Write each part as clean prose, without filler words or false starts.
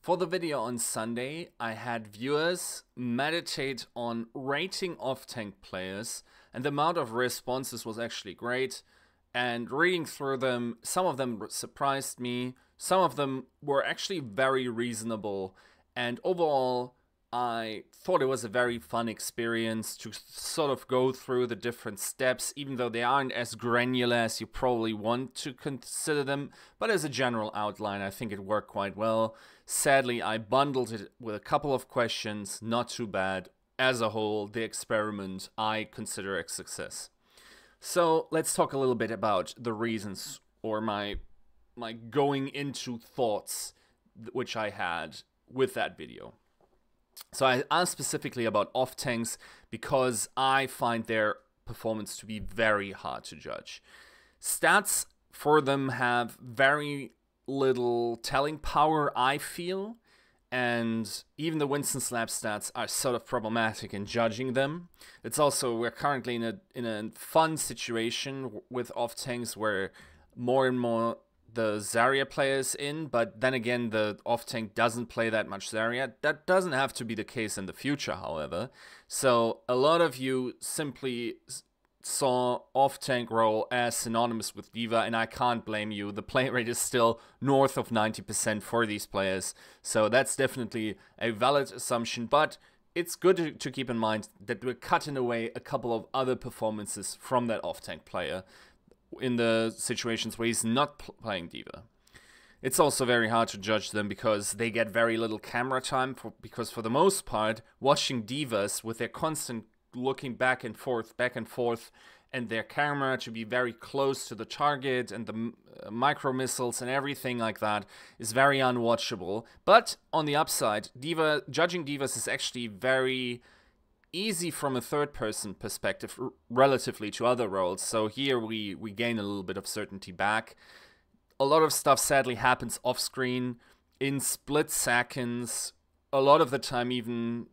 For the video on Sunday, I had viewers meditate on rating off-tank players, and the amount of responses was actually great. And reading through them, some of them surprised me, some of them were actually very reasonable, and overall, I thought it was a very fun experience to sort of go through the different steps, even though they aren't as granular as you probably want to consider them. But as a general outline, I think it worked quite well. Sadly, I bundled it with a couple of questions, not too bad. As a whole, the experiment I consider a success. So let's talk a little bit about the reasons or my going into thoughts which I had with that video. So I asked specifically about Offtanks because I find their performance to be very hard to judge. Stats for them have very little telling power, I feel, and even the Winston Slap stats are sort of problematic in judging them. It's also, we're currently in a fun situation with Offtanks where more and more the Zarya players in, but then again the off-tank doesn't play that much Zarya. That doesn't have to be the case in the future, however. So a lot of you simply saw off-tank role as synonymous with D.Va, and I can't blame you. The play rate is still north of 90% for these players, so that's definitely a valid assumption, but it's good to keep in mind that we're cutting away a couple of other performances from that off-tank player in the situations where he's not playing D.Va. It's also very hard to judge them because they get very little camera time, because for the most part, watching D.Vas with their constant looking back and forth, and their camera to be very close to the target and the micro missiles and everything like that is very unwatchable. But on the upside, judging D.Vas is actually very easy from a third-person perspective relatively to other roles. So here we gain a little bit of certainty back. A lot of stuff sadly happens off-screen in split seconds. A lot of the time even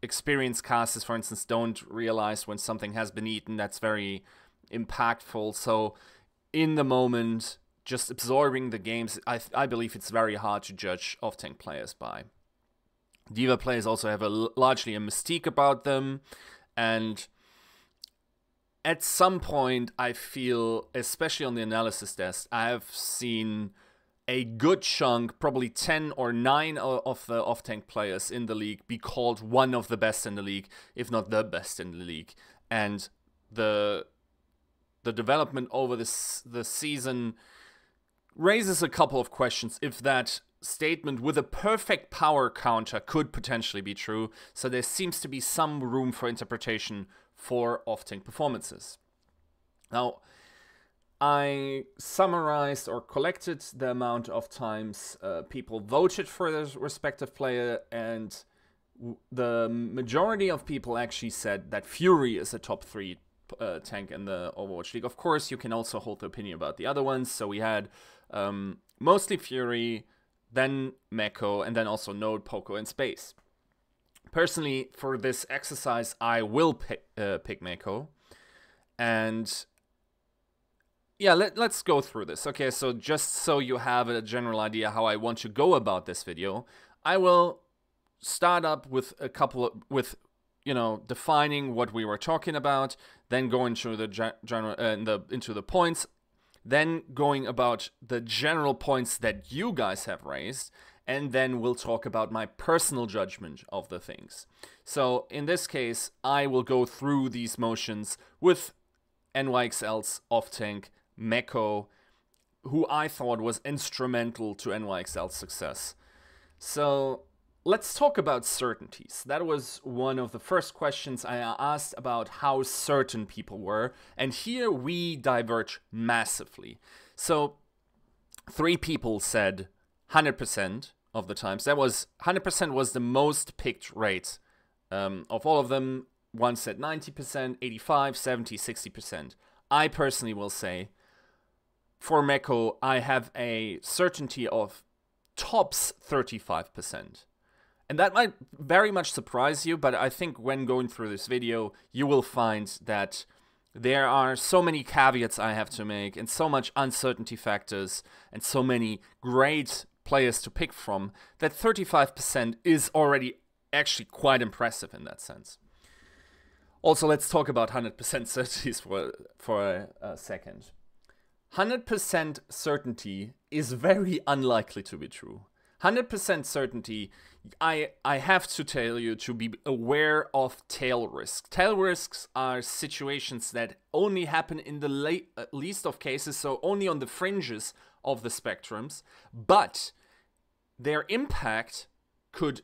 experienced casters, for instance, don't realize when something has been eaten. That's very impactful. So in the moment, just absorbing the games, I believe it's very hard to judge off-tank players by. D.Va players also have largely a mystique about them, and at some point I feel, especially on the analysis desk, I have seen a good chunk, probably 10 or 9 of the off-tank players in the league be called one of the best in the league, if not the best in the league. And the development over the season raises a couple of questions if that statement with a perfect power counter could potentially be true. So there seems to be some room for interpretation for off-tank performances. Now, I summarized or collected the amount of times people voted for their respective player, and the majority of people actually said that Fury is a top 3 tank in the Overwatch League. Of course, you can also hold the opinion about the other ones. So we had mostly Fury, then Mako, and then also Node, Poco, and Space. Personally, for this exercise, I will pick Mako. And yeah, let's go through this. Okay, so just so you have a general idea how I want to go about this video, I will start up with defining what we were talking about, then go into the into the points, then going about the general points that you guys have raised, and then we'll talk about my personal judgment of the things. So in this case, I will go through these motions with NYXL's off-tank, Mako, who I thought was instrumental to NYXL's success. So let's talk about certainties. That was one of the first questions I asked, about how certain people were. And here we diverge massively. So 3 people said 100% of the times. That was 100% was the most picked rate of all of them. One said 90%, 85, 70, 60%. I personally will say, for Mako, I have a certainty of tops 35%. And that might very much surprise you, but I think when going through this video, you will find that there are so many caveats I have to make, and so much uncertainty factors, and so many great players to pick from, that 35% is already actually quite impressive in that sense. Also, let's talk about 100% certainties for a second. 100% certainty is very unlikely to be true. 100% certainty, I have to tell you to be aware of tail risks. Tail risks are situations that only happen in the least of cases, so only on the fringes of the spectrums, but their impact could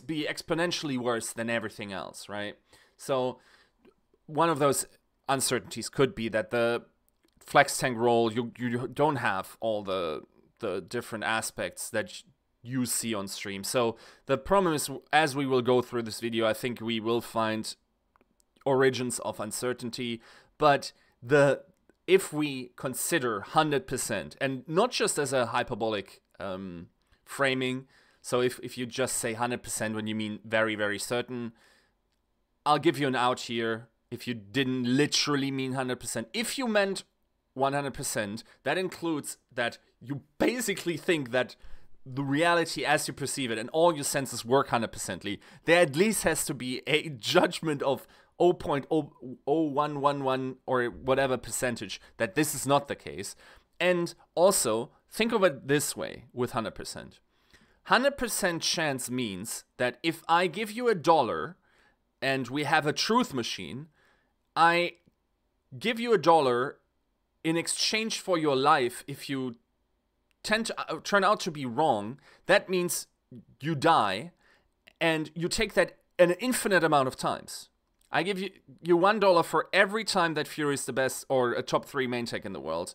be exponentially worse than everything else, right? So one of those uncertainties could be that the flex tank role, you don't have all the different aspects that you see on stream. So the problem is, as we will go through this video, I think we will find origins of uncertainty, but if we consider 100%, and not just as a hyperbolic framing, so if you just say 100% when you mean very, very certain, I'll give you an out here if you didn't literally mean 100%. If you meant 100%, that includes that you basically think that the reality as you perceive it and all your senses work 100%ly, there at least has to be a judgment of 0.0111 or whatever percentage that this is not the case. And also, think of it this way with 100%. 100% chance means that if I give you $1 and we have a truth machine, I give you $1 in exchange for your life. If you tend to turn out to be wrong, that means you die, and you take that an infinite amount of times. I give you $1 for every time that Fury is the best or a top 3 main tech in the world.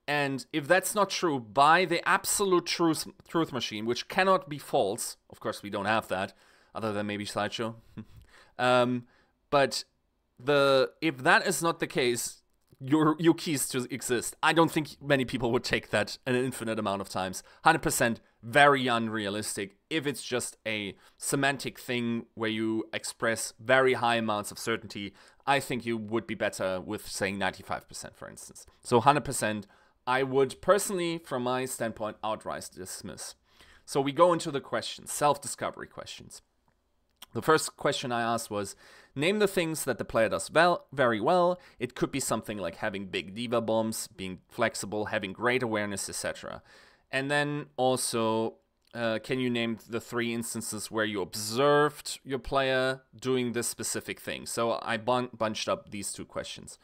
And if that's not true, buy the absolute truth machine, which cannot be false. Of course, we don't have that, other than maybe Slideshow. But if that is not the case, you cease to exist. I don't think many people would take that an infinite amount of times. 100% very unrealistic. If it's just a semantic thing where you express very high amounts of certainty, I think you would be better with saying 95%, for instance. So 100%, I would personally, from my standpoint, outright dismiss. So we go into the questions, self-discovery questions. The first question I asked was, name the things that the player does very well. It could be something like having big diva bombs, being flexible, having great awareness, etc. And then also, can you name the 3 instances where you observed your player doing this specific thing? So I bunched up these 2 questions.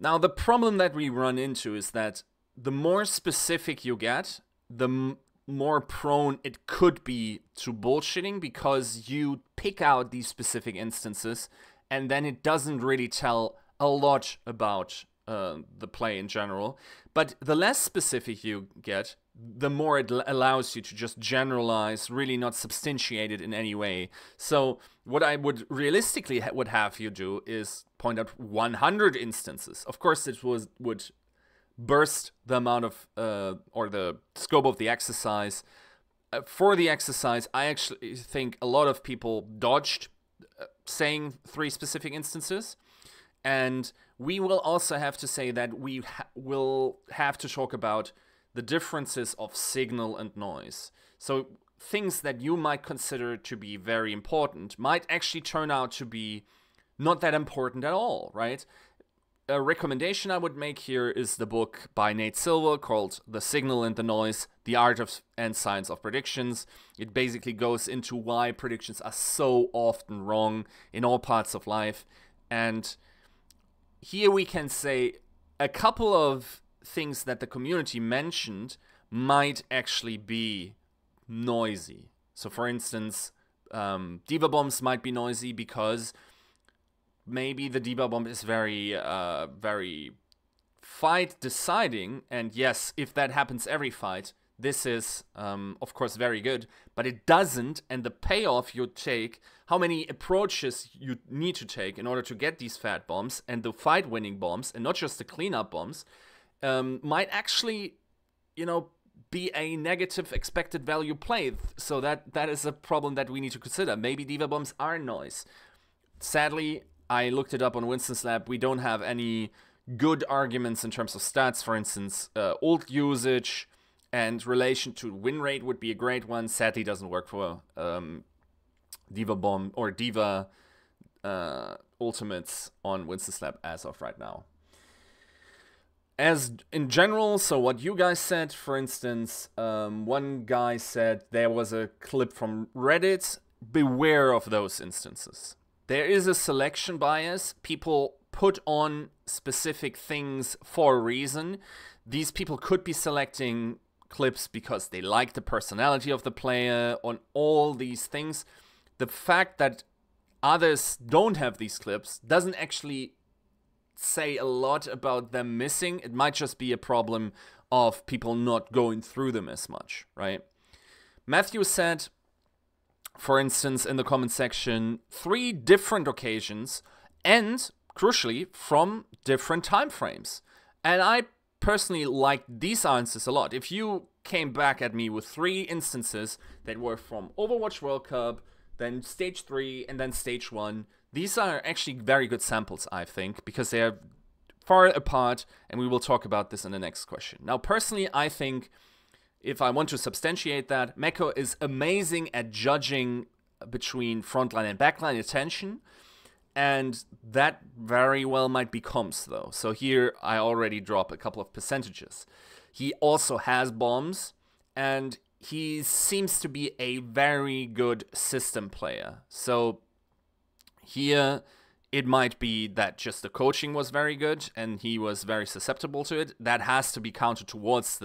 Now, the problem that we run into is that the more specific you get, the more prone it could be to bullshitting, because you pick out these specific instances and then it doesn't really tell a lot about the play in general. But the less specific you get, the more it allows you to just generalize, really not substantiate it in any way. So what I would realistically would have you do is point out 100 instances. Of course, it would burst the amount of, or the scope of the exercise. For the exercise, I actually think a lot of people dodged saying 3 specific instances. And we will also have to say that we will have to talk about the differences of signal and noise. So things that you might consider to be very important might actually turn out to be not that important at all, right? A recommendation I would make here is the book by Nate Silver called The Signal and the Noise, The Art of and Science of Predictions. It basically goes into why predictions are so often wrong in all parts of life. And here we can say a couple of things that the community mentioned might actually be noisy. So for instance, diva bombs might be noisy because maybe the diva bomb is very fight deciding, and yes, if that happens every fight, this is of course very good, but it doesn't, and the payoff you take, how many approaches you need to take in order to get these fat bombs and the fight winning bombs and not just the cleanup bombs, might actually, you know, be a negative expected value play. So that is a problem that we need to consider. Maybe diva bombs are noise. Sadly, I looked it up on Winston's lab. We don't have any good arguments in terms of stats. For instance, ult usage, and relation to win rate would be a great one. Sadly, doesn't work for Diva Bomb or Diva Ultimates on Winston Slap as of right now. As in general, so what you guys said, for instance, one guy said there was a clip from Reddit. Beware of those instances. There is a selection bias. People put on specific things for a reason. These people could be selecting clips because they like the personality of the player, on all these things. The fact that others don't have these clips doesn't actually say a lot about them missing. It might just be a problem of people not going through them as much, right? Matthew said, for instance, in the comment section, 3 different occasions and, crucially, from different time frames. And I personally like these answers a lot. If you came back at me with 3 instances that were from Overwatch World Cup, then Stage 3, and then Stage 1, these are actually very good samples, I think, because they are far apart, and we will talk about this in the next question. Now, personally, I think, if I want to substantiate that, Mako is amazing at judging between frontline and backline attention, and that very well might be comms, though. So here, I already drop a couple of percentages. He also has bombs, and he seems to be a very good system player. So here, it might be that just the coaching was very good and he was very susceptible to it. That has to be counted towards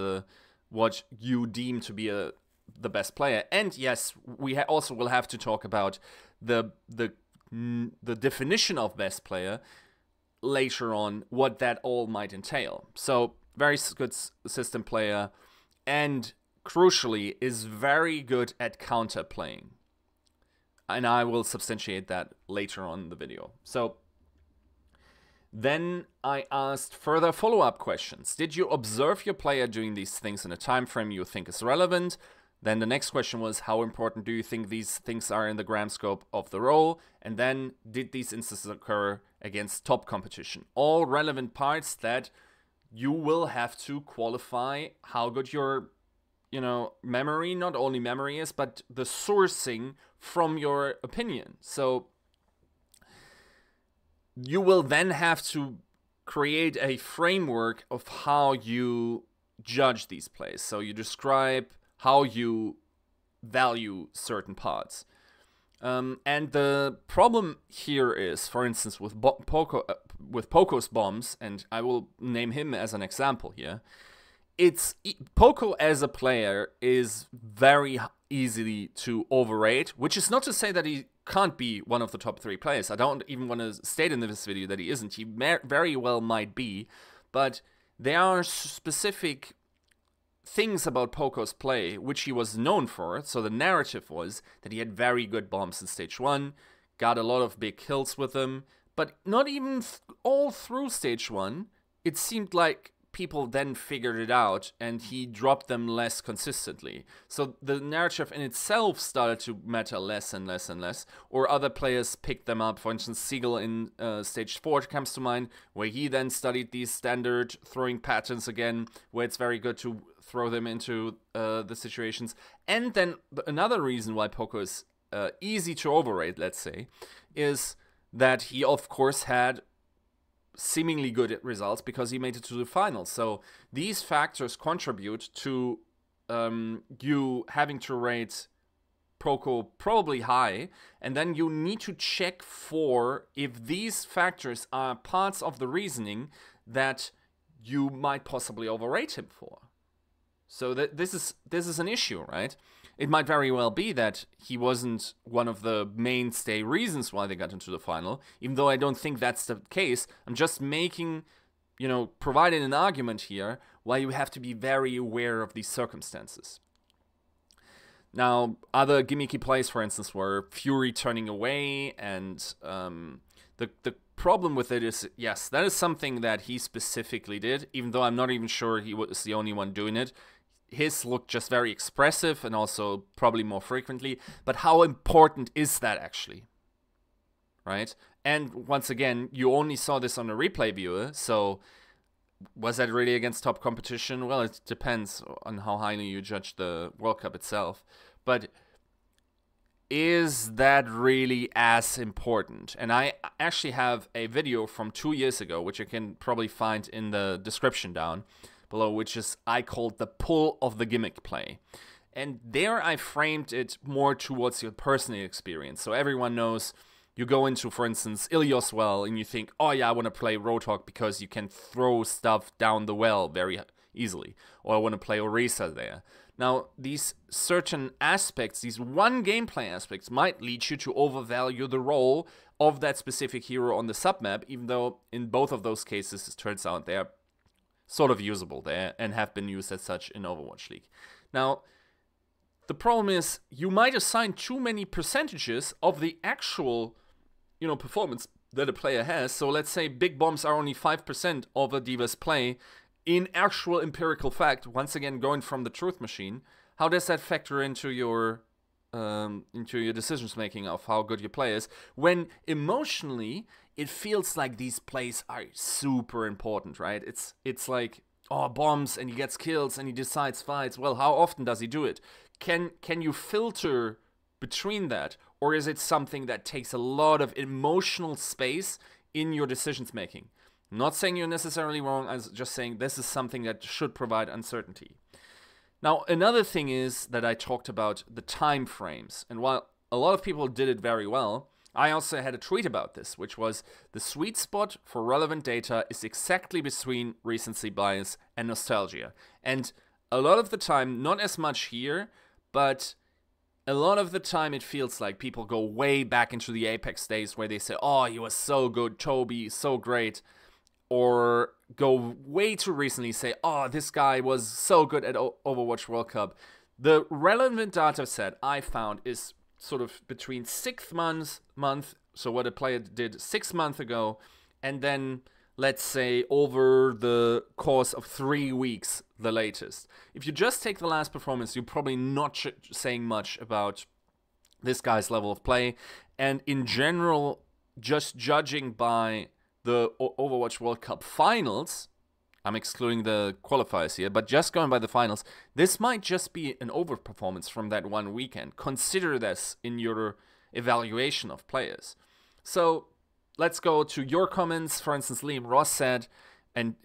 what you deem to be the best player. And yes, we also will have to talk about the definition of best player later on, what that all might entail. So very good system player, and crucially is very good at counter playing. And I will substantiate that later on in the video. So then I asked further follow-up questions. Did you observe your player doing these things in a time frame you think is relevant? Then the next question was, how important do you think these things are in the gram scope of the role? And then, did these instances occur against top competition? All relevant parts that you will have to qualify how good your memory, not only memory is, but the sourcing from your opinion. So you will then have to create a framework of how you judge these plays. So you describe how you value certain parts. And the problem here is, for instance, with Poco's bombs, and I will name him as an example here, Poco as a player is very easily to overrate, which is not to say that he can't be one of the top 3 players. I don't even want to state in this video that he isn't. He very well might be, but there are specific things about Poco's play which he was known for. So the narrative was that he had very good bombs in Stage 1, got a lot of big kills with them, but not even all through Stage 1. It seemed like people then figured it out and he dropped them less consistently. So the narrative in itself started to matter less and less and less, or other players picked them up. For instance, Siegel in Stage 4 comes to mind, where he then studied these standard throwing patterns again, where it's very good to throw them into the situations. And then another reason why Poco is easy to overrate, let's say, is that he of course had seemingly good results because he made it to the finals. So these factors contribute to you having to rate Poco probably high, and then you need to check for if these factors are parts of the reasoning that you might possibly overrate him for. So this is an issue, right? It might very well be that he wasn't one of the mainstay reasons why they got into the final, even though I don't think that's the case. I'm just making, providing an argument here why you have to be very aware of these circumstances. Now, other gimmicky plays, for instance, were Fury turning away, and the problem with it is, yes, that is something that he specifically did, even though I'm not even sure he was the only one doing it. His looked just very expressive, and also probably more frequently. But how important is that actually? Right? And once again, you only saw this on a replay viewer, so Was that really against top competition? Well, it depends on how highly you judge the World Cup itself. But is that really as important? And I actually have a video from 2 years ago, which you can probably find in the description down below, which is I called the pull of the gimmick play. And there I framed it more towards your personal experience. So everyone knows you go into, for instance, Ilios well, and you think, oh yeah, I want to play Roadhog because you can throw stuff down the well very easily. Or I want to play Orisa there. Now, these certain aspects, these one gameplay aspects, might lead you to overvalue the role of that specific hero on the submap, even though in both of those cases, it turns out they're sort of usable there and have been used as such in Overwatch League. Now, the problem is you might assign too many percentages of the actual, performance that a player has. So let's say big bombs are only 5% of a D.Va's play. In actual empirical fact, once again going from the truth machine, how does that factor into your decisions making of how good your play is, when emotionally it feels like these plays are super important, right? It's like, oh, bombs, and he gets kills and he decides fights. Well, how often does he do it? Can you filter between that, or is it something that takes a lot of emotional space in your decisions making? I'm not saying you're necessarily wrong, I'm just saying this is something that should provide uncertainty. Now, another thing is that I talked about the time frames, and while a lot of people did it very well, I also had a tweet about this, which was the sweet spot for relevant data is exactly between recency bias and nostalgia. And a lot of the time, not as much here, but a lot of the time it feels like people go way back into the Apex days where they say, oh, he was so good, Toby, so great. Or go way too recently, say, oh, this guy was so good at Overwatch World Cup. The relevant data set I found is sort of between 6 month, so what a player did 6 months ago, and then let's say over the course of 3 weeks, the latest. If you just take the last performance, you're probably not saying much about this guy's level of play. And in general, just judging by the Overwatch World Cup finals, I'm excluding the qualifiers here, but just going by the finals, this might just be an overperformance from that one weekend. Consider this in your evaluation of players. So let's go to your comments. For instance, Liam Ross said, and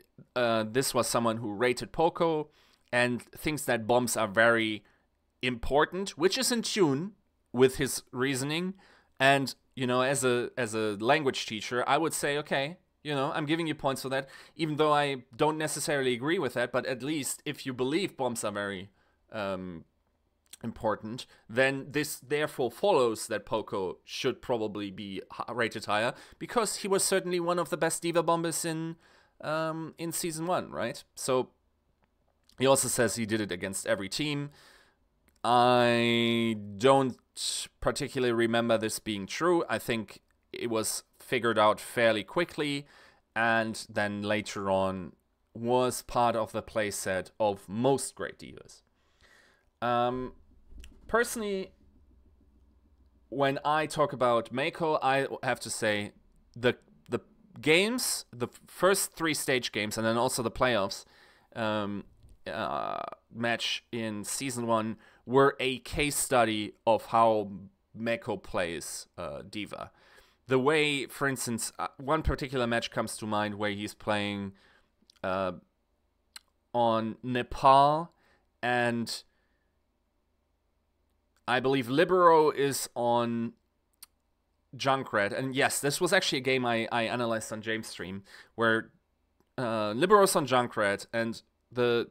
this was someone who rated Poco and thinks that bombs are very important, which is in tune with his reasoning. And, as a language teacher, I would say, okay, I'm giving you points for that, even though I don't necessarily agree with that. But at least if you believe bombs are very important, then this therefore follows that Poco should probably be rated higher, because he was certainly one of the best D.Va bombers in Season 1, right? So he also says he did it against every team. I don't particularly remember this being true. I think it was figured out fairly quickly, and then later on was part of the playset of most great divas. Personally, when I talk about Mako, I have to say the games, the first 3 stage games, and then also the playoffs match in Season 1 were a case study of how Mako plays D.Va. The way, for instance, one particular match comes to mind where he's playing on Nepal, and I believe Libero is on Junkrat. And yes, this was actually a game I analyzed on James' stream, where Libero's on Junkrat, and the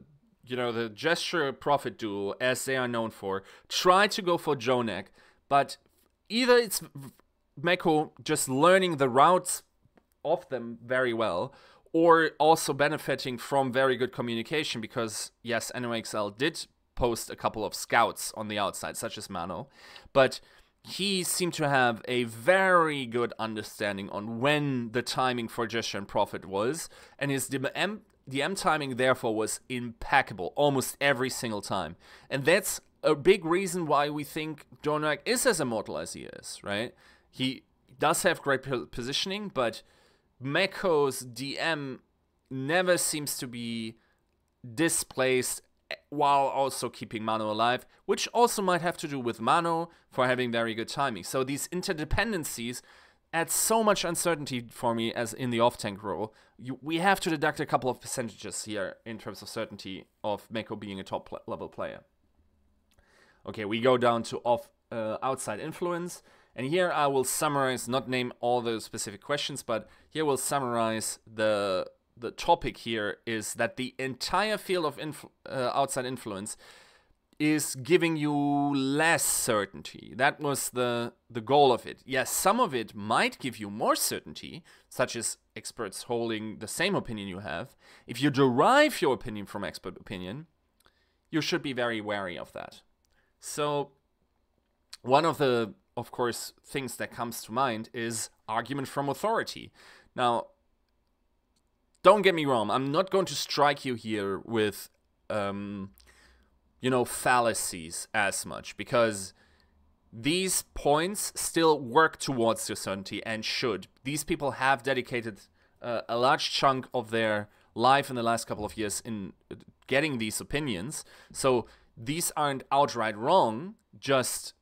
gesture profit duo, as they are known for, try to go for Jonak, but either it's Mako just learning the routes of them very well, or also benefiting from very good communication, because yes, NOXL did post a couple of scouts on the outside, such as Mano, but he seemed to have a very good understanding on when the timing for gesture and profit was, and his DM timing therefore was impeccable almost every single time. And that's a big reason why we think Jonak is as immortal as he is, right? He does have great positioning, but Mako's DM never seems to be displaced while also keeping Mano alive, which also might have to do with Mano for having very good timing. So these interdependencies add so much uncertainty for me as in the off-tank role. We have to deduct a couple of percentages here in terms of certainty of Mako being a top-level player. Okay, we go down to outside influence. And here I will summarize, not name all the specific questions, but here we'll summarize the topic here is that the entire field of outside influence is giving you less certainty. That was the goal of it. Yes, some of it might give you more certainty, such as experts holding the same opinion you have. If you derive your opinion from expert opinion, you should be very wary of that. So one of the, of course, things that comes to mind is argument from authority. Now, don't get me wrong, I'm not going to strike you here with, fallacies as much, because these points still work towards your certainty and should. These people have dedicated a large chunk of their life in the last couple of years in getting these opinions. So these aren't outright wrong, just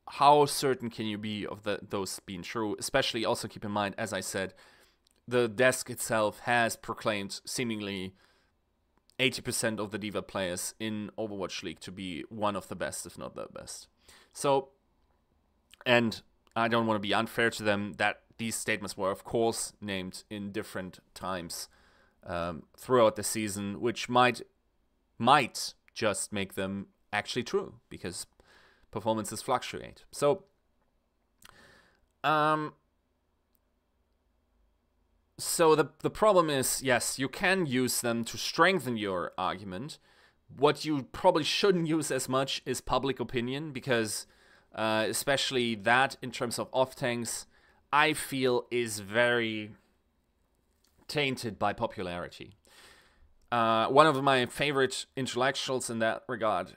how certain can you be of those being true? Especially also keep in mind, as I said, the desk itself has proclaimed seemingly 80% of the Diva players in Overwatch League to be one of the best, if not the best. So, and I don't want to be unfair to them that these statements were, of course, named in different times throughout the season, which might just make them actually true, because performances fluctuate. So, the problem is, yes, you can use them to strengthen your argument. What you probably shouldn't use as much is public opinion, because especially that in terms of Offtanks, I feel is very tainted by popularity. One of my favorite intellectuals in that regard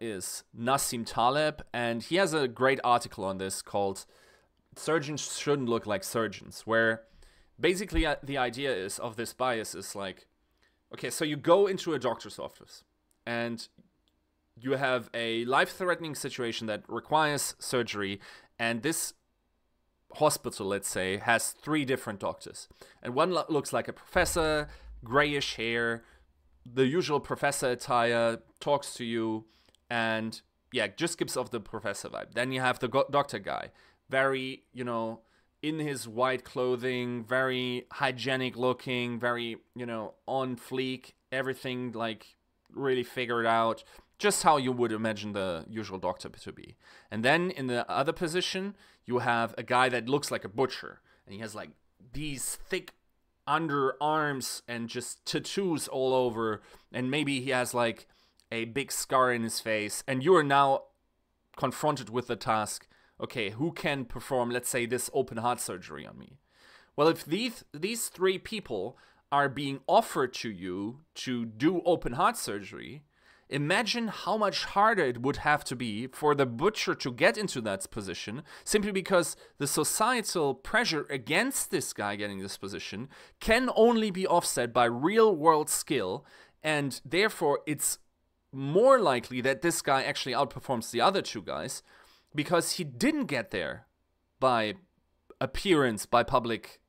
is Nassim Taleb, and he has a great article on this called "Surgeons Shouldn't Look Like Surgeons," where basically the idea is of this bias is like, okay, so you go into a doctor's office and you have a life-threatening situation that requires surgery, and this hospital, let's say, has 3 different doctors, and one looks like a professor, grayish hair, the usual professor attire, talks to you, and yeah, just gives off the professor vibe. Then you have the doctor guy, very, in his white clothing, very hygienic looking, very, on fleek, everything like really figured out, just how you would imagine the usual doctor to be. And then in the other position, you have a guy that looks like a butcher, and he has like these thick underarms and just tattoos all over, and maybe he has like a big scar in his face, and you are now confronted with the task, okay, who can perform, let's say, this open heart surgery on me? Well, if these 3 people are being offered to you to do open heart surgery, imagine how much harder it would have to be for the butcher to get into that position, simply because the societal pressure against this guy getting this position can only be offset by real-world skill, and therefore it's more likely that this guy actually outperforms the other 2 guys, because he didn't get there by appearance, by public,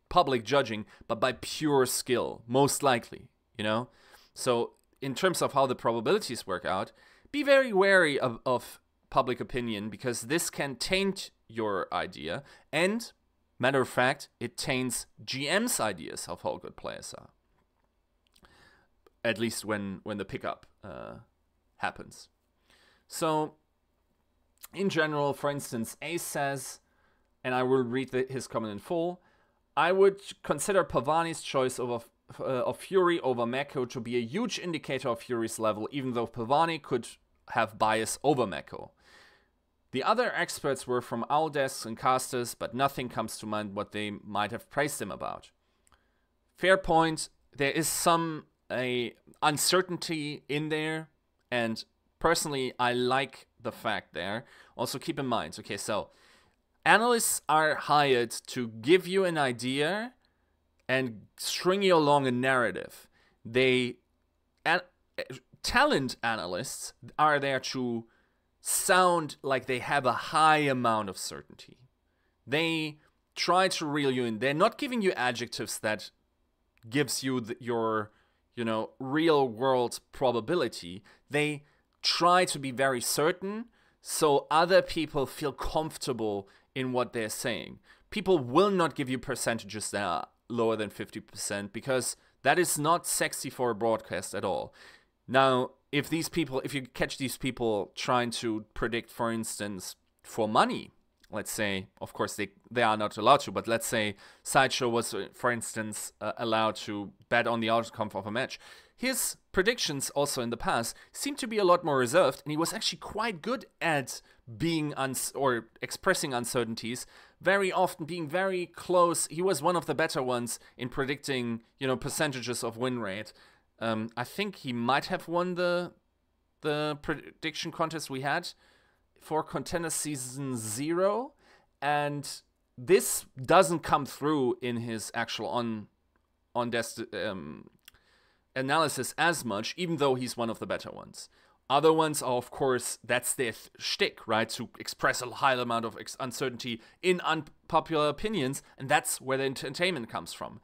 public judging, but by pure skill, most likely, So in terms of how the probabilities work out, be very wary of public opinion, because this can taint your idea, and, matter of fact, it taints GM's ideas of how good players are. At least when the pickup happens. So, in general, for instance, Ace says, and I will read his comment in full, I would consider Pavani's choice of Fury over Mako to be a huge indicator of Fury's level, even though Pavani could have bias over Mako. The other experts were from owl desks and casters, but nothing comes to mind what they might have praised him about. Fair point, there is some uncertainty in there, and personally I like the fact there. Also keep in mind, okay, so analysts are hired to give you an idea and string you along a narrative. Talent analysts are there to sound like they have a high amount of certainty. They try to reel you in. They're not giving you adjectives that gives you your, real world probability. They try to be very certain so other people feel comfortable in what they're saying. People will not give you percentages that are lower than 50% because that is not sexy for a broadcast at all. Now, if you catch these people trying to predict, for instance, for money, let's say, of course they are not allowed to, but let's say Sideshow was, for instance, allowed to bet on the outcome of a match. His predictions also in the past seemed to be a lot more reserved, and he was actually quite good at being or expressing uncertainties, very often being very close. He was one of the better ones in predicting, percentages of win rate. I think he might have won the prediction contest we had for Contender Season 0, and this doesn't come through in his actual on-desk analysis as much, even though he's one of the better ones. Other ones are, of course, that's their shtick, right? To express a high amount of uncertainty in unpopular opinions, and that's where the entertainment comes from.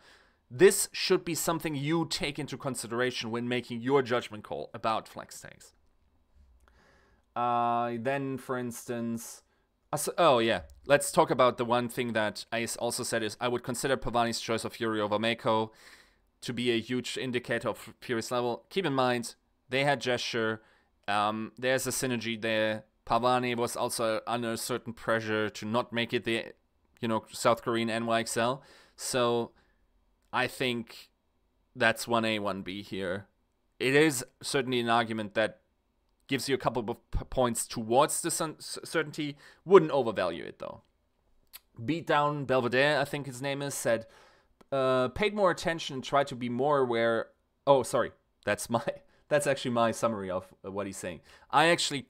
This should be something you take into consideration when making your judgment call about flex tags. Then, for instance, let's talk about the one thing that I also said is I would consider Pavani's choice of Fury over Mako to be a huge indicator of Fury's level. Keep in mind, they had gesture. There's a synergy there. Pavani was also under a certain pressure to not make it the, South Korean NYXL. So I think that's 1A, 1B here. It is certainly an argument that gives you a couple of points towards the certainty. Wouldn't overvalue it, though. Beatdown Belvedere, I think his name is, said, paid more attention and tried to be more aware. Oh, sorry. That's actually my summary of what he's saying. I actually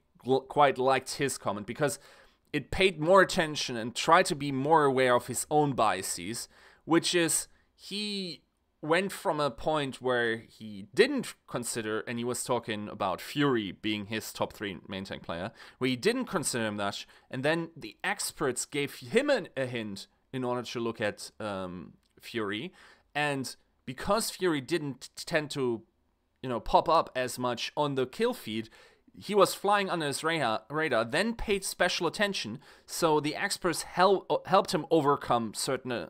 quite liked his comment because it paid more attention and tried to be more aware of his own biases, which is he went from a point where he didn't consider, and he was talking about Fury being his top 3 main tank player, where he didn't consider him that, and then the experts gave him a hint in order to look at Fury, and because Fury didn't tend to pop up as much on the kill feed, he was flying under his radar, then paid special attention, so the experts helped him overcome certain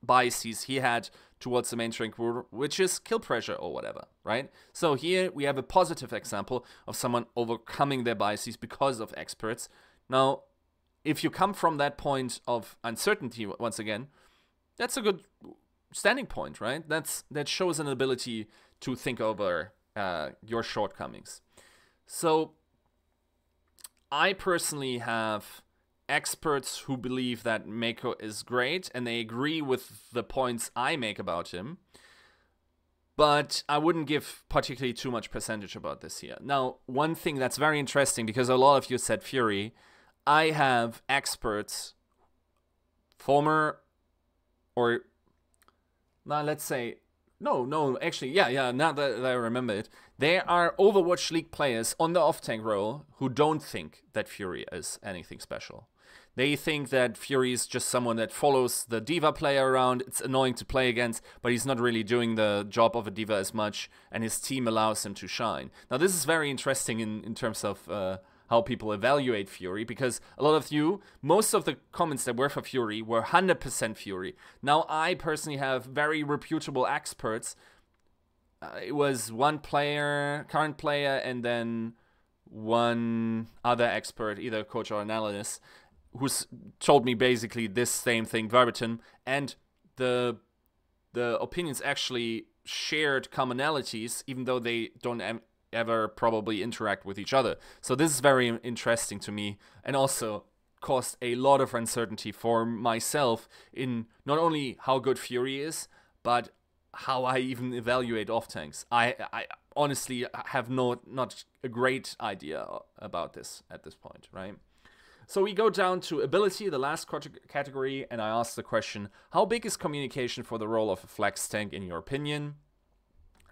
biases he had towards the main tank, which is kill pressure or whatever, right? So here we have a positive example of someone overcoming their biases because of experts. Now, if you come from that point of uncertainty, once again, that's a good standing point, right? That shows an ability to think over your shortcomings. So I personally have experts who believe that Mako is great and they agree with the points I make about him, but I wouldn't give particularly too much percentage about this here. Now, one thing that's very interesting, because a lot of you said Fury, I have experts, former, or now let's say, actually, now that I remember it, there are Overwatch League players on the off-tank role who don't think that Fury is anything special. They think that Fury is just someone that follows the diva player around. It's annoying to play against, but he's not really doing the job of a diva as much, and his team allows him to shine. Now, this is very interesting in terms of how people evaluate Fury, because a lot of you, most of the comments that were for Fury were 100% Fury. Now, I personally have very reputable experts. It was one player, current player, and then one other expert, either coach or analyst, who's told me basically this same thing verbatim, and the opinions actually shared commonalities, even though they don't ever probably interact with each other. So this is very interesting to me, and also caused a lot of uncertainty for myself in not only how good Fury is, but how I even evaluate Offtanks. I honestly have not a great idea about this at this point, right? So we go down to ability, the last category, and I ask the question, how big is communication for the role of a flex tank in your opinion?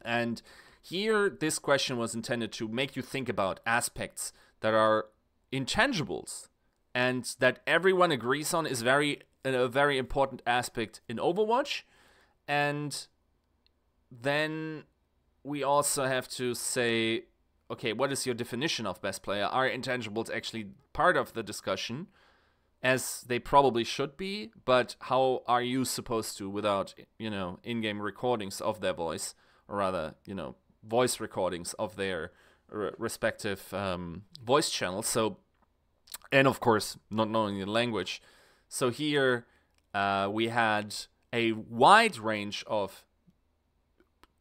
And here, this question was intended to make you think about aspects that are intangibles and that everyone agrees on is a very important aspect in Overwatch. And then we also have to say, okay, what is your definition of best player? Are intangibles actually part of the discussion? As they probably should be, but how are you supposed to without, in-game recordings of their voice, or rather, voice recordings of their respective voice channels? So, and of course, not knowing the language. So here we had a wide range of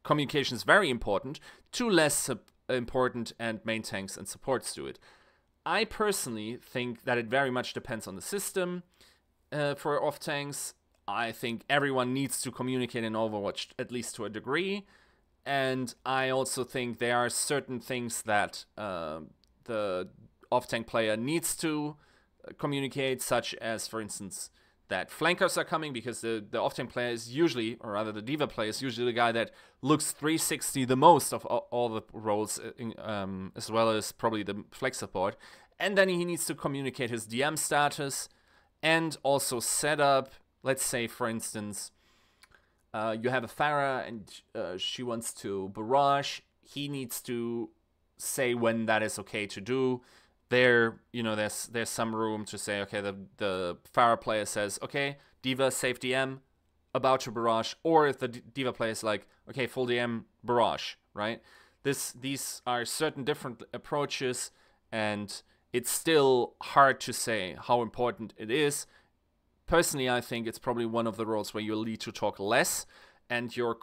communications, very important, to less important, and main tanks and supports do it. I personally think that it very much depends on the system. For Offtanks, I think everyone needs to communicate in Overwatch, at least to a degree. And I also think there are certain things that the off-tank player needs to communicate, such as, for instance, that flankers are coming, because the off-tank player is usually, or rather the D.Va player is usually the guy that looks 360 the most of all the roles, as well as probably the flex support. And then he needs to communicate his DM status and also set up, let's say, for instance, you have a Pharah and she wants to barrage. He needs to say when that is okay to do. There's some room to say, okay, the Pharah player says, okay, D.Va, safe DM, about to barrage. Or if the D.Va player is like, okay, full DM, barrage, right? These are certain different approaches, and it's still hard to say how important it is. Personally, I think it's probably one of the roles where you'll need to talk less, and your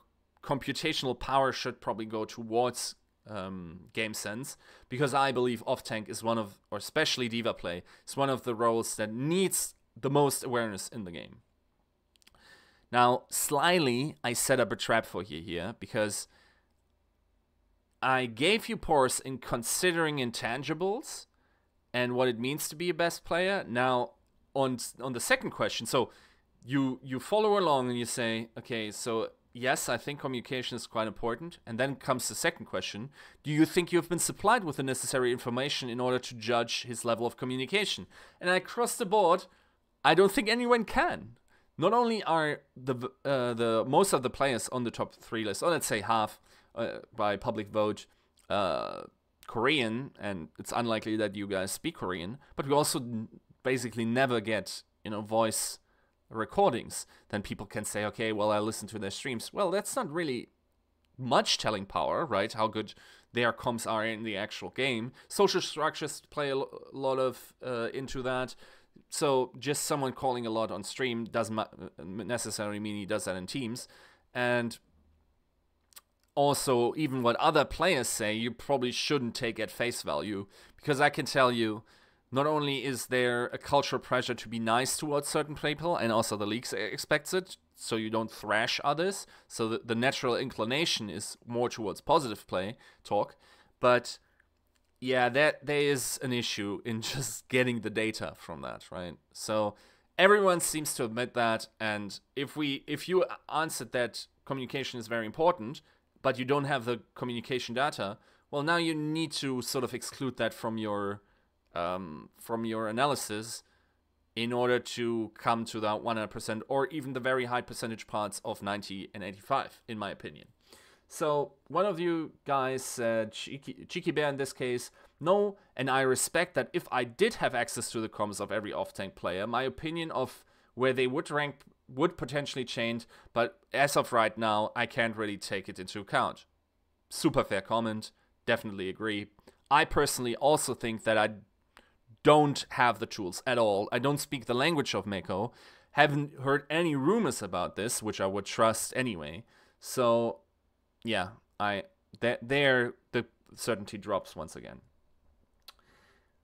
computational power should probably go towards game sense, because I believe off-tank is one of, or especially D.Va play, is one of the roles that needs the most awareness in the game. Now, slyly, I set up a trap for you here, because I gave you pause in considering intangibles and what it means to be a best player. Now, on the second question, so you follow along and you say, okay, so yes, I think communication is quite important. And then comes the second question. Do you think you've been supplied with the necessary information in order to judge his level of communication? And across the board, I don't think anyone can. Not only are the most of the players on the top 3 list, or let's say half by public vote, Korean, and it's unlikely that you guys speak Korean, but we also basically never get, voice recordings. Then people can say, okay, well, I listen to their streams. Well, that's not really much telling power, right? How good their comms are in the actual game. Social structures play a lot of into that. So just someone calling a lot on stream doesn't necessarily mean he does that in teams. And also, even what other players say, you probably shouldn't take at face value, because I can tell you, not only is there a cultural pressure to be nice towards certain people, and also the league expects it, so you don't thrash others, so the natural inclination is more towards positive play talk, but yeah, there is an issue in just getting the data from that, right? So everyone seems to admit that, and if you answered that communication is very important, but you don't have the communication data, well, now you need to sort of exclude that from your analysis in order to come to that 100% or even the very high percentage parts of 90 and 85, in my opinion. So one of you guys said, Cheeky Bear in this case, no, and I respect that if I did have access to the comms of every off-tank player, my opinion of where they would rank would potentially change, but as of right now, I can't really take it into account. Super fair comment, definitely agree. I personally also think that I don't have the tools at all. I don't speak the language of Mako, haven't heard any rumors about this, which I would trust anyway. So yeah, there the certainty drops once again.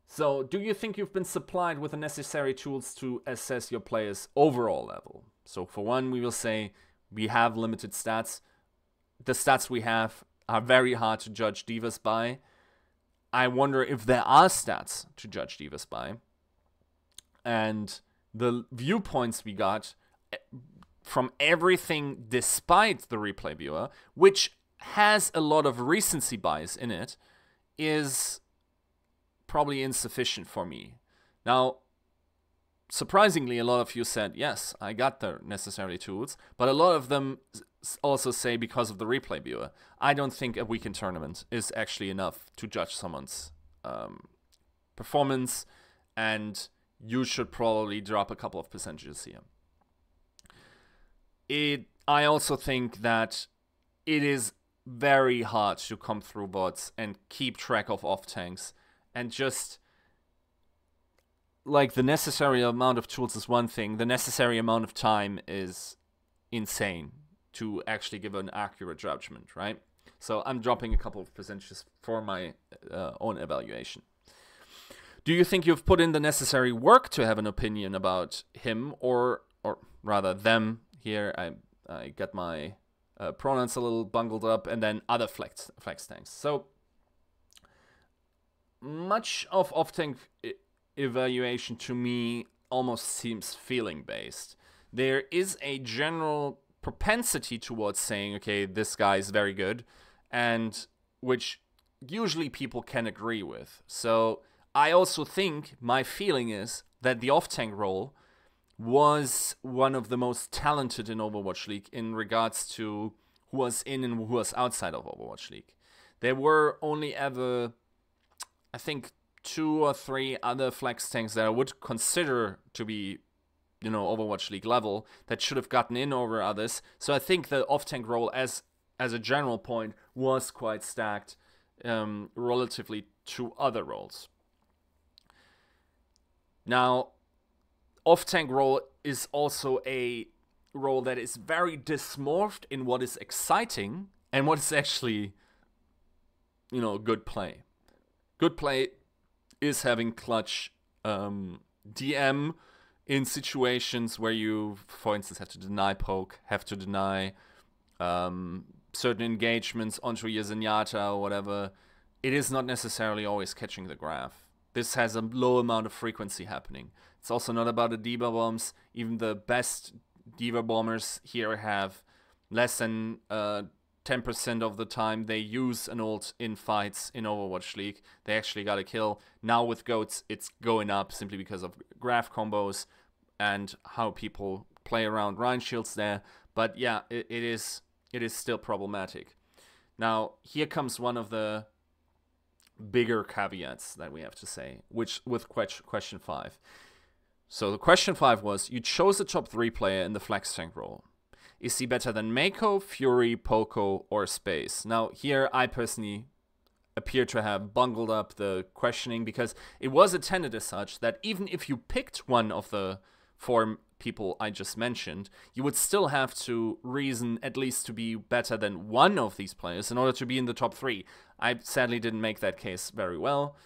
So, do you think you've been supplied with the necessary tools to assess your player's overall level? So, for one, we will say we have limited stats. The stats we have are very hard to judge D.Vas by. I wonder if there are stats to judge D.Vas by. and the viewpoints we got from everything despite the replay viewer, which has a lot of recency bias in it, is probably insufficient for me. Now, surprisingly, a lot of you said, yes, I got the necessary tools, but a lot of them also say because of the replay viewer. I don't think a weekend tournament is actually enough to judge someone's performance, and you should probably drop a couple of percentages here. I also think that it is very hard to come through bots and keep track of Offtanks, and just like the necessary amount of tools is one thing, the necessary amount of time is insane to actually give an accurate judgment, right? So I'm dropping a couple of percentages for my own evaluation. Do you think you've put in the necessary work to have an opinion about him, or rather them? Here I got my pronouns a little bungled up, and then other flex tanks. So much of Offtank evaluation to me almost seems feeling based. There is a general propensity towards saying, okay, this guy is very good, and which usually people can agree with. So I also think my feeling is that the Offtank role was one of the most talented in Overwatch League in regards to who was in and who was outside of Overwatch League. There were only ever, I think, 2 or 3 other flex tanks that I would consider to be, you know, Overwatch League level that should have gotten in over others. So I think the Offtank role as a general point was quite stacked relatively to other roles. Now, Offtank role is also a role that is very dysmorphed in what is exciting and what is actually, you know, good play. Good play is having clutch DM in situations where you, for instance, have to deny poke, have to deny certain engagements onto your Zenyatta or whatever. It is not necessarily always catching the graph. This has a low amount of frequency happening. It's also not about the D.Va bombs. Even the best D.Va bombers here have less than 10% of the time they use an ult in fights in Overwatch League. They actually got a kill. Now with GOATs, it's going up simply because of graph combos and how people play around Rhine Shields there. But yeah, it is still problematic. Now, here comes one of the bigger caveats that we have to say, which with question 5. So the question 5 was, you chose the top 3 player in the flex tank role. Is he better than Mako, Fury, Poco, or Space? Now, here I personally appear to have bungled up the questioning, because it was intended as such that even if you picked one of the 4 people I just mentioned, you would still have to reason at least to be better than one of these players in order to be in the top 3. I sadly didn't make that case very well.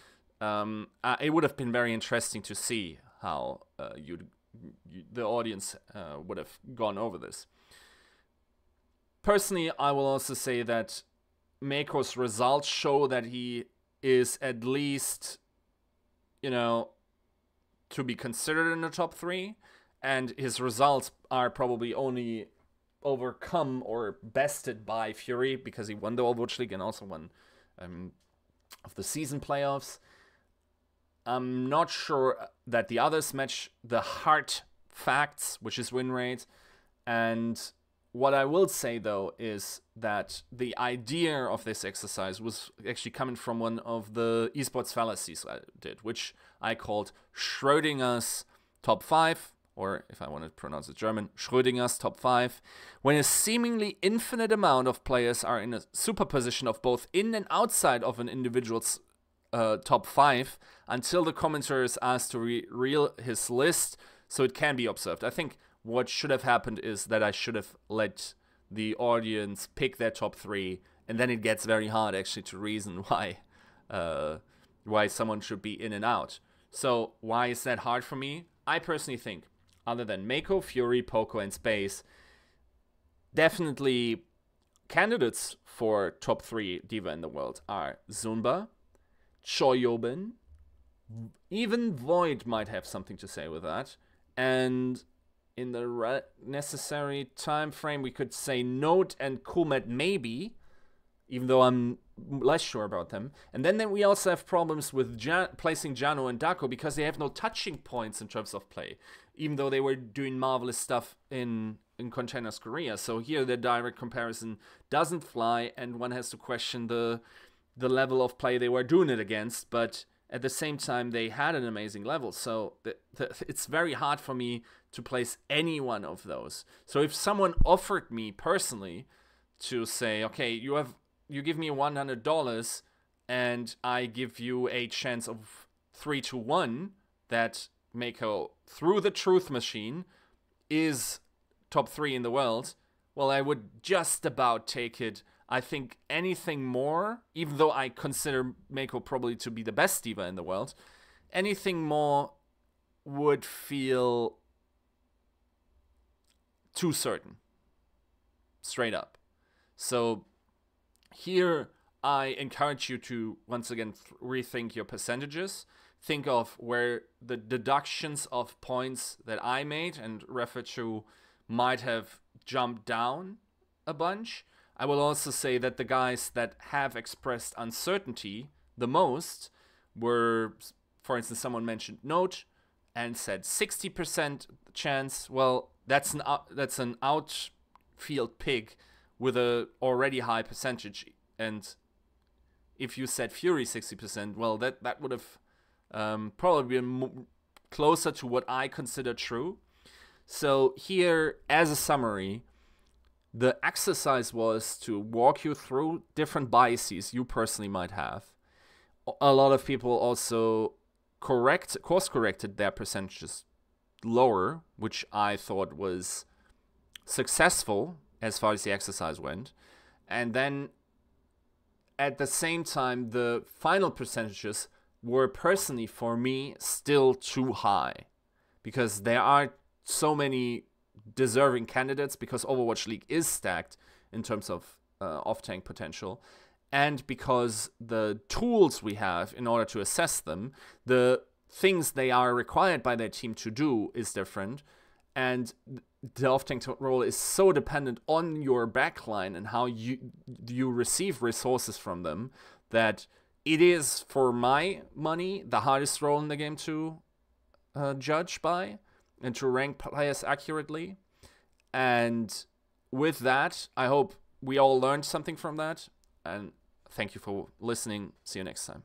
It would have been very interesting to see how the audience would have gone over this. Personally, I will also say that Mako's results show that he is at least, you know, to be considered in the top 3, and his results are probably only overcome or bested by Fury because he won the Overwatch League and also won of the season playoffs. I'm not sure that the others match the hard facts, which is win rate. And what I will say, though, is that the idea of this exercise was actually coming from one of the esports fallacies I did, which I called Schrödinger's top 5, or if I want to pronounce it German, Schrödinger's top 5, when a seemingly infinite amount of players are in a superposition of both in and outside of an individual's top 5 until the commentator is asked to reel his list so it can be observed. I think what should have happened is that I should have let the audience pick their top 3, and then it gets very hard actually to reason why someone should be in and out. So why is that hard for me? I personally think, other than Mako, Fury, Poco, and Space, definitely candidates for top 3 D.Va in the world are Zunba, Choyobin, Even Void might have something to say with that. And in the necessary time frame, we could say Note and Kumet maybe, even though I'm less sure about them. And then we also have problems with placing Jano and Dako because they have no touching points in terms of play, even though they were doing marvelous stuff in Containers Korea. So here the direct comparison doesn't fly, and one has to question the level of play they were doing it against, but at the same time they had an amazing level. So it's very hard for me to place any one of those. So if someone offered me personally to say, okay, you give me $100 and I give you a chance of 3-1 that Mako, through the truth machine, is top 3 in the world, well, I would just about take it. I think anything more, even though I consider Mako probably to be the best diva in the world, anything more would feel too certain. Straight up. So here I encourage you to, once again, rethink your percentages. Think of where the deductions of points that I made and Referchu might have jumped down a bunch. I will also say that the guys that have expressed uncertainty the most were, for instance, someone mentioned Note and said 60% chance. Well, that's an outfield pick with a already high percentage. And if you said Fury 60%, well, that would have probably been closer to what I consider true. So here, as a summary, the exercise was to walk you through different biases you personally might have. A lot of people also course-corrected their percentages lower, which I thought was successful as far as the exercise went. And then at the same time, the final percentages were personally, for me, still too high. Because there are so many deserving candidates, because Overwatch League is stacked in terms of off-tank potential, and because the tools we have in order to assess them, the things they are required by their team to do is different, and the off-tank role is so dependent on your backline and how you receive resources from them, that it is, for my money, the hardest role in the game to judge by and to rank players accurately. And with that, I hope we all learned something from that. And thank you for listening. See you next time.